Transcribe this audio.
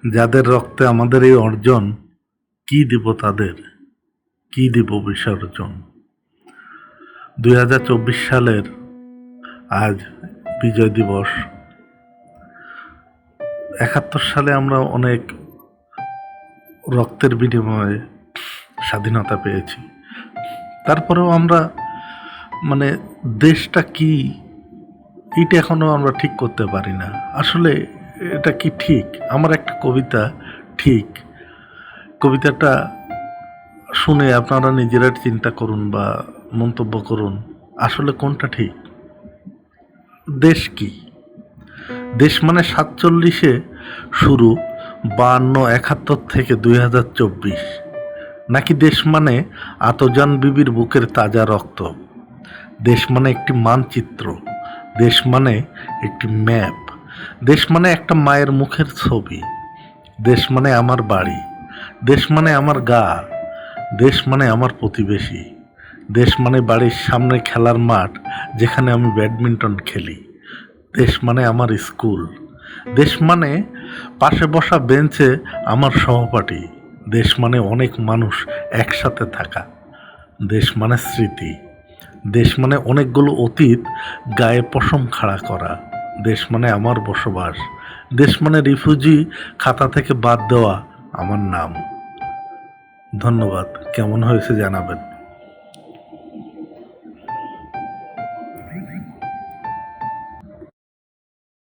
যাদের রক্তে আমাদের এই অর্জন, কি দিব তাদের, কি দিব বিসর্জন। 2024 সালের আজ বিজয় দিবস। 71 সালে আমরা অনেক রক্তের বিনিময়ে স্বাধীনতা পেয়েছি। তারপরেও আমরা দেশটা কি, এটা এখনো আমরা ঠিক করতে পারি না। আসলে এটা কি ঠিক? আমার একটা কবিতা ঠিক, কবিতাটা শুনে আপনারা নিজেরা চিন্তা করুন বা মন্তব্য করুন, আসলে কোনটা ঠিক। দেশ কি? দেশ মানে 47-এ শুরু, 52, 71 থেকে 2024, নাকি দেশ মানে আতজান বিবির বুকের তাজা রক্ত? দেশ মানে একটি মানচিত্র, দেশ মানে একটি ম্যাপ, দেশ মানে একটা মায়ের মুখের ছবি, দেশ মানে আমার বাড়ি, দেশ মানে আমার গা, দেশ মানে আমার প্রতিবেশী, দেশ মানে বাড়ির সামনে খেলার মাঠ যেখানে আমি ব্যাডমিন্টন খেলি, দেশ মানে আমার স্কুল, দেশ মানে পাশে বসা বেঞ্চে আমার সহপাঠী, দেশ মানে অনেক মানুষ একসাথে থাকা, দেশ মানে স্মৃতি, দেশ মানে অনেকগুলো অতীত গায়ে পশম খাড়া করা, দেশ মানে আমার বসবাস, দেশ মানে রিফিউজি খাতা থেকে বাদ দেওয়া আমার নাম। ধন্যবাদ। কেমন হয়েছে জানাবেন।